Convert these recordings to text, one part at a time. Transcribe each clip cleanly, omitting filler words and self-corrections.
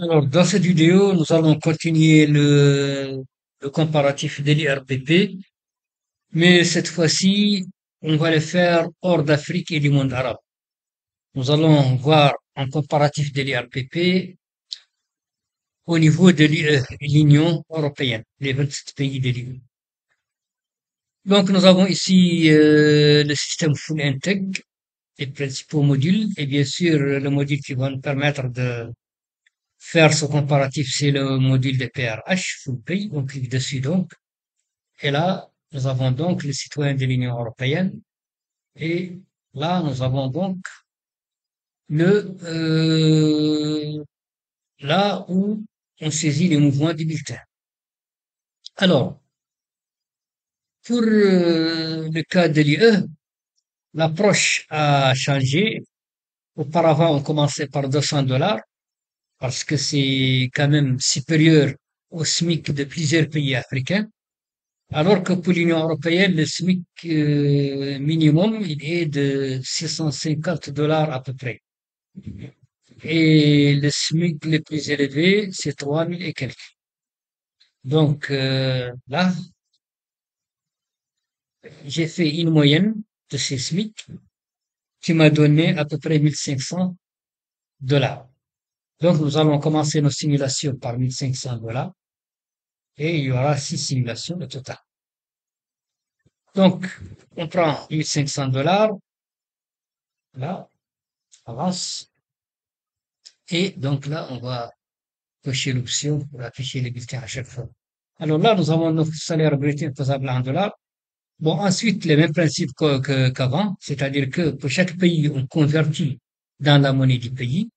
Alors, dans cette vidéo, nous allons continuer le comparatif de l'IRPP, mais cette fois-ci, on va le faire hors d'Afrique et du monde arabe. Nous allons voir un comparatif de l'IRPP au niveau de l'Union européenne, les 27 pays de l'Union. Donc, nous avons ici le système full integ, les principaux modules, et bien sûr, le module qui va nous permettre de faire ce comparatif, c'est le module de PRH, full pay. On clique dessus donc. Et là, nous avons donc les citoyens de l'Union européenne. Et là, nous avons donc le là où on saisit les mouvements du bulletin. Alors, pour le cas de l'IE, l'approche a changé. Auparavant, on commençait par 200 $ parce que c'est quand même supérieur au SMIC de plusieurs pays africains. Alors que pour l'Union européenne, le SMIC minimum, il est de 650 $ à peu près. Et le SMIC le plus élevé, c'est 3000 et quelques. Donc là, j'ai fait une moyenne de ces SMIC qui m'a donné à peu près 1500 $. Donc nous allons commencer nos simulations par 1500 $ et il y aura 6 simulations au total. Donc on prend 1500 $, là, avance, et donc là on va cocher l'option pour afficher les bulletins à chaque fois. Alors là, nous avons notre salaire brut imposable en dollars. Bon, ensuite, les mêmes principes qu'avant, c'est-à-dire que pour chaque pays, on convertit dans la monnaie du pays.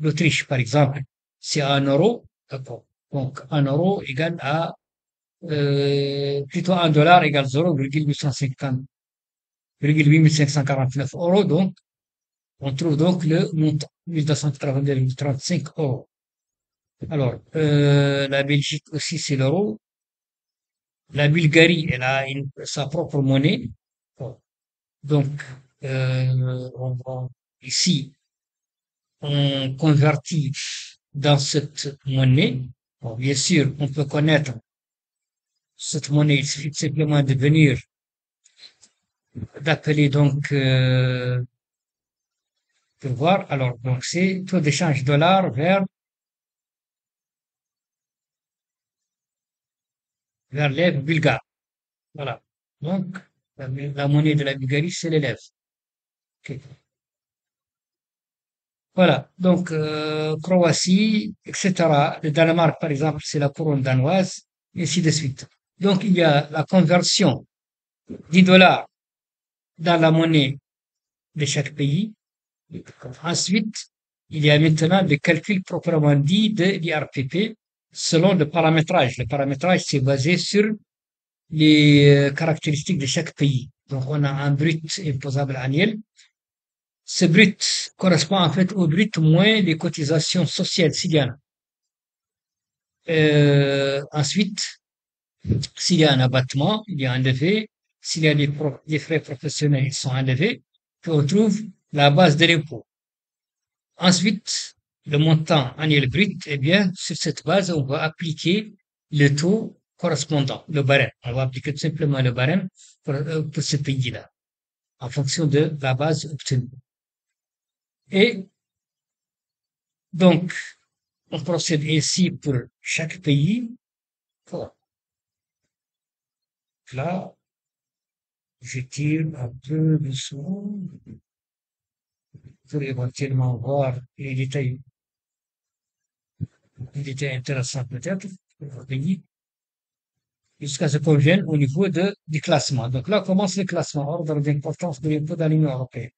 L'Autriche, par exemple, c'est un euro, d'accord. Donc, un euro égale à, plutôt un dollar égale 0,8549 €. Donc, on trouve donc le montant, 1282,35 €. Alors, la Belgique aussi, c'est l'euro. La Bulgarie, elle a sa propre monnaie. Bon. Donc, ici, on convertit dans cette monnaie. Bon, bien sûr, on peut connaître cette monnaie. Il suffit simplement de venir, d'appeler donc, pour voir. Alors, donc, c'est taux d'échange dollar vers l'ève bulgare. Voilà. Donc, la monnaie de la Bulgarie, c'est l'élève. Ok. Voilà, donc Croatie, etc. Le Danemark, par exemple, c'est la couronne danoise, et ainsi de suite. Donc il y a la conversion du dollar dans la monnaie de chaque pays. Ensuite, il y a maintenant le calcul proprement dit de l'IRPP selon le paramétrage. Le paramétrage, c'est basé sur les caractéristiques de chaque pays. Donc on a un brut imposable annuel. Ce brut correspond en fait au brut moins les cotisations sociales s'il y en a. Ensuite, s'il y a un abattement, il y a un levé. S'il y a des frais professionnels, ils sont enlevés. Puis on trouve la base de l'impôt. Ensuite, le montant annuel brut, eh bien, sur cette base, on va appliquer le taux correspondant, le barème. On va appliquer tout simplement le barème pour ce pays-là, en fonction de la base obtenue. Et donc, on procède ainsi pour chaque pays. Voilà. Là, je tire un peu dessous pour éventuellement voir les détails intéressants peut-être pour votre pays, jusqu'à ce qu'on vienne au niveau du classement. Donc là commence le classement, ordre d'importance de l'impôt dans l'Union européenne.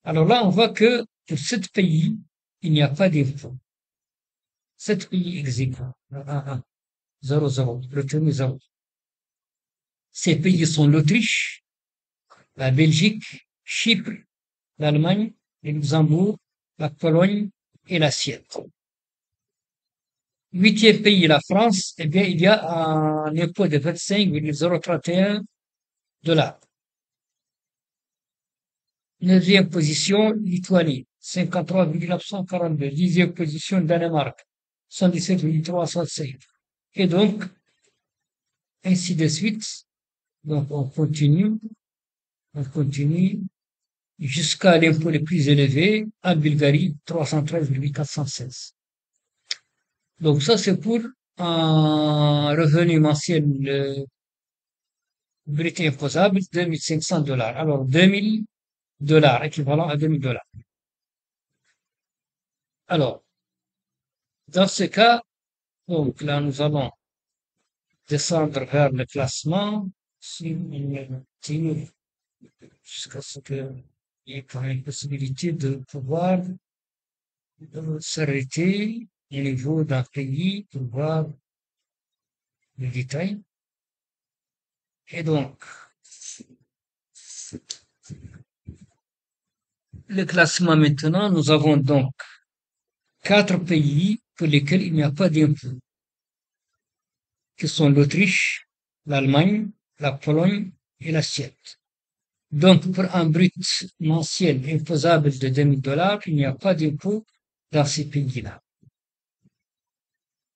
Alors là, on voit que pour 7 pays, il n'y a pas d'impôt. 7 pays exécutent. 0, 0, retenu 0. Ces pays sont l'Autriche, la Belgique, Chypre, l'Allemagne, le Luxembourg, la Pologne et la Suède. 8e pays, la France, eh bien, il y a un impôt de 25,031 $. 9e position, Lituanie, 53,942. 10e position, Danemark, 77,365. Et donc, ainsi de suite. Donc, on continue jusqu'à l'impôt le plus élevé en Bulgarie, 313,416. Donc, ça, c'est pour un revenu mensuel brut imposable, $2 500. Alors, $2 000, équivalent à $2 000. Alors, dans ce cas, donc là, nous allons descendre vers le classement. Si on tire jusqu'à ce qu'il y ait quand même une possibilité de pouvoir s'arrêter au niveau d'un pays pour voir le détail. Et donc, le classement maintenant, nous avons donc 4 pays pour lesquels il n'y a pas d'impôt, qui sont l'Autriche, l'Allemagne, la Pologne et la Suède. Donc, pour un brut mensuel imposable de $2 000, il n'y a pas d'impôt dans ces pays-là.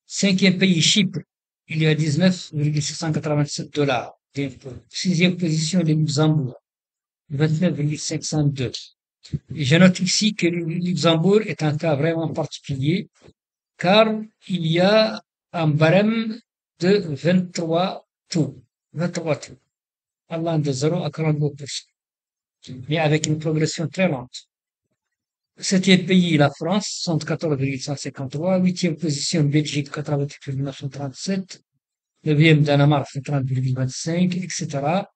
5e pays, Chypre, il y a $19,687 d'impôt. 6e position, le Luxembourg, 29,502. Et je note ici que le Luxembourg est un cas vraiment particulier, car il y a un barème de 23 tours. 23 tours. Allant de 0 à 42%. Mais avec une progression très lente. 7e pays, la France, 74,153. 8e position, Belgique, 88,937. 9e, Danemark, 30,25, etc.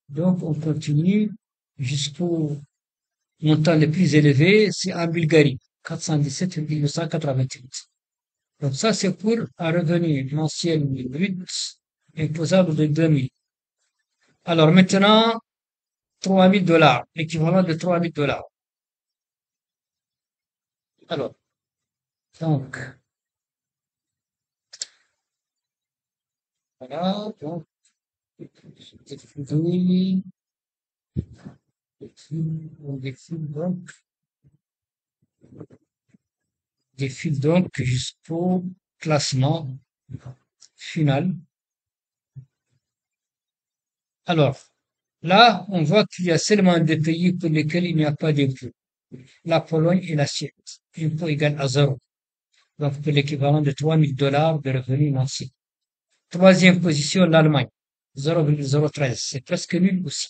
Donc, on continue jusqu'au montant le plus élevé, c'est en Bulgarie, 417,988. Donc, ça, c'est pour un revenu mensuel brut imposable de 2000. Alors, maintenant, $3 000, l'équivalent de $3 000. Alors, donc, voilà, donc, on défile donc jusqu'au classement final. Alors, là, on voit qu'il y a seulement 2 pays pour lesquels il n'y a pas d'impôt. La Pologne et la Suède. Impôt égal à 0. Donc, pour l'équivalent de $3 000 de revenus mensuels. 3e position, l'Allemagne. 0,013. C'est presque nul aussi.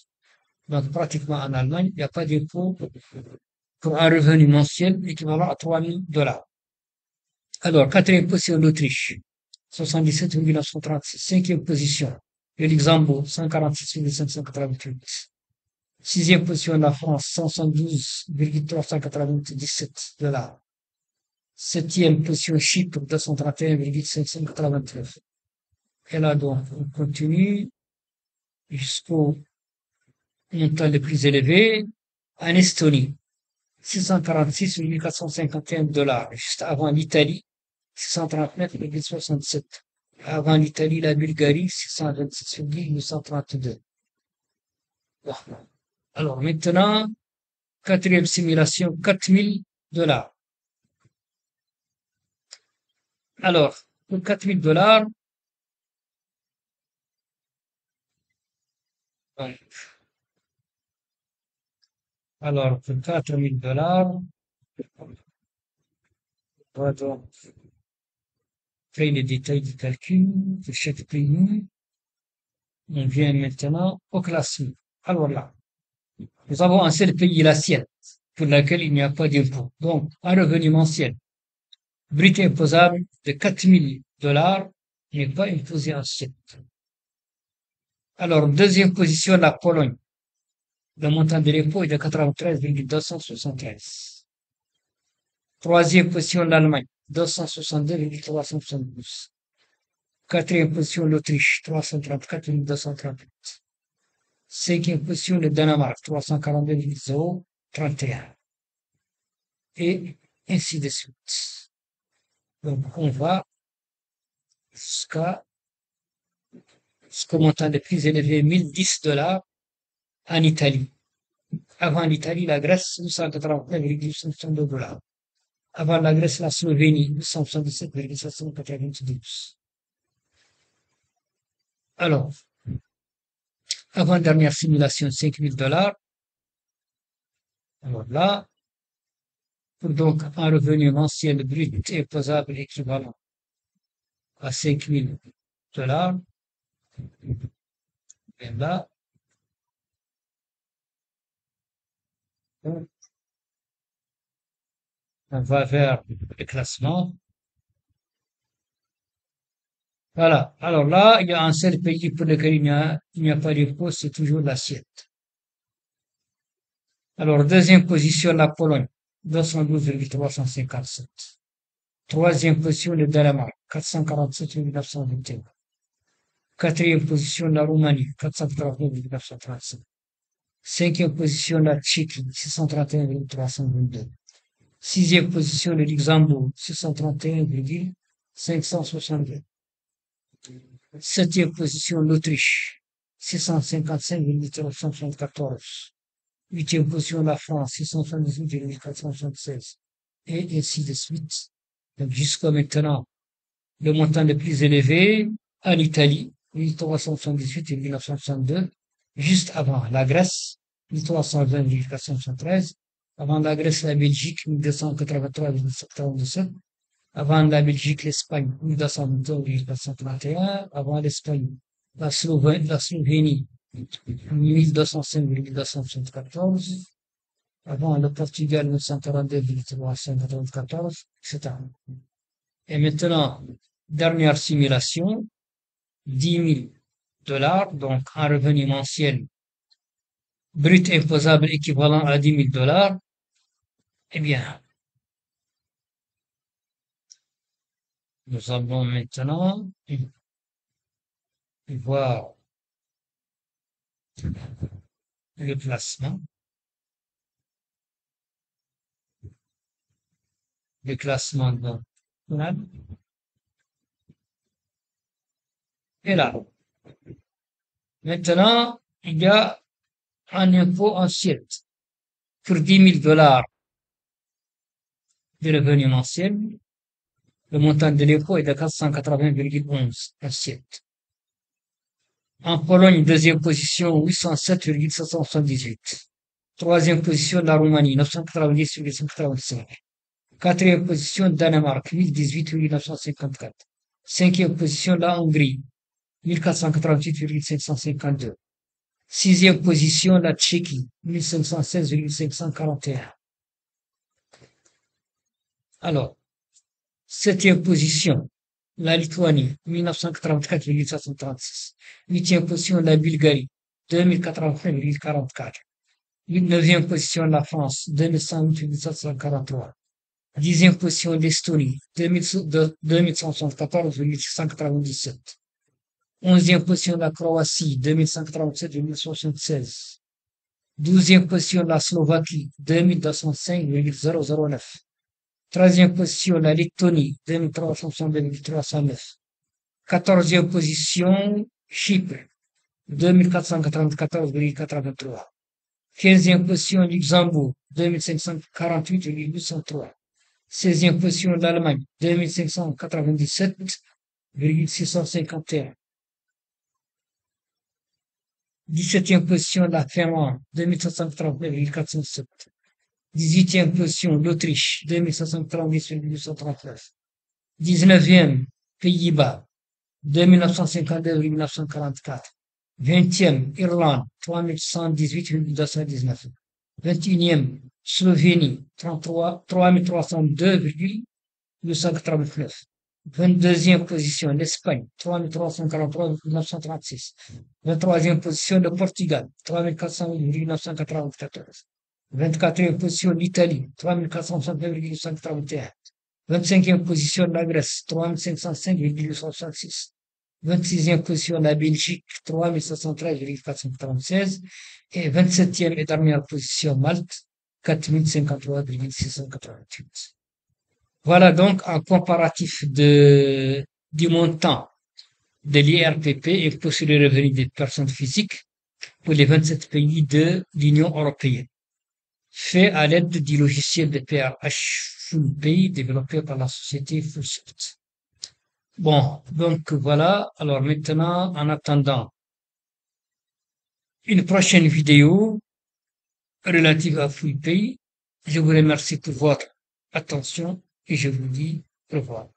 Donc, pratiquement en Allemagne, il n'y a pas d'impôt pour un revenu mensuel équivalent à $3 000. Alors, 4e position, l'Autriche. 77,936. 5e position, le Luxembourg. 146,588. 6e position, la France. 172,397 $. 7e position, Chypre. 231,589. Et là, donc, on continue jusqu'au montant le plus élevé en Estonie. 646,451 $. Juste avant l'Italie, 639,67. Avant l'Italie, la Bulgarie, 626,832. Bon. Alors, maintenant, 4e simulation, $4 000. Alors, pour $4 000, alors, pour $4 000, on va donc faire les détails du calcul de chaque pays. On vient maintenant au classement. Alors là, nous avons un seul pays, la Suède, pour lequel il n'y a pas d'impôt. Donc, un revenu mensuel brut imposable de $4 000 n'est pas imposé en Suède. Alors, 2e position, la Pologne. Le montant de l'impôt est de 93,273. 3e position, l'Allemagne, 262,372. 4e position, l'Autriche, 334,238. 5e position, le Danemark, 342,031. Et ainsi de suite. Donc, on va jusqu'au montant le plus élevé, $1010 en Italie. Avant l'Italie, la Grèce, $189,502. Avant la Grèce, la Slovénie, 877,792. Alors, avant-dernière simulation, 5 000 $. Alors là, pour donc un revenu mensuel brut et imposable équivalent à 5 000 $, et là, on va vers le classement. Voilà. Alors là, il y a un seul pays pour lequel il n'y a pas d'impôt, c'est toujours l'assiette. Alors, deuxième position, la Pologne, 212,357. Troisième position, le Danemark, 447,921. Quatrième position, la Roumanie, 439,935. Cinquième position, la Tchéquie, 631,322. Sixième position, le Luxembourg, 631,562. Septième position, l'Autriche, 655,374. Huitième position, la France, 678,476. Et ainsi de suite. Donc, jusqu'à maintenant, le montant le plus élevé, en Italie, 1378,962. Juste avant, la Grèce, 1320,473. Avant la Grèce, la Belgique, 1283,797. Avant la Belgique, l'Espagne, 1222,431. Avant l'Espagne, la Slovénie, 1205,274. Avant le Portugal, 942,394, etc. Et maintenant, dernière simulation, 10 000 $, donc un revenu mensuel brut imposable équivalent à 10 000 $. Eh bien, nous allons maintenant voir le classement. Le classement donc, final. Et là, maintenant, il y a un impôt assiette pour 10 000 $ de revenu mensuel. Le montant de l'impôt est de 480,11 assiette. En Pologne, deuxième position, 807,778. Troisième position, la Roumanie, 990,585. Quatrième position, Danemark, 1018,954. Cinquième position, la Hongrie, 1488,552. Sixième position, la Tchéquie, 1516,541. Alors, septième position, la Lituanie, 1934,736. Huitième position, la Bulgarie, 2081,44. Neuvième position, la France, 2108,743. Dixième position, l'Estonie, 2174,697. Onzième position, la Croatie, 2137,76. Douzième position, la Slovaquie, 2205,009. Treizième position, la Lettonie, 2362,309. Quatorzième position, Chypre, 2494,83. Quinzième position, Luxembourg, 2548,803. Seizième position, l'Allemagne, 2597,651. 17e position, la Finlande, 2739,407. 18e position, l'Autriche, 2730,839. 19e, Pays-Bas, 2952,944. 20e, Irlande, 3118,219. 21e, Slovénie, 3302,289. 22e position, l'Espagne, 3343,936. 23e position, le Portugal, 3400,994. 24e position, l'Italie, 3469,931. 25e position, la Grèce, 3505,266. 26e position, la Belgique, 3713,436. Et 27e et dernière position, Malte, 4053,688. Voilà donc un comparatif du montant de l'IRPP, impôt sur les revenus des personnes physiques, pour les 27 pays de l'Union européenne, fait à l'aide du logiciel de PRH FullPay développé par la société Fullsoft. Bon, donc voilà. Alors maintenant, en attendant une prochaine vidéo relative à FullPay, je vous remercie pour votre attention et je vous dis au revoir.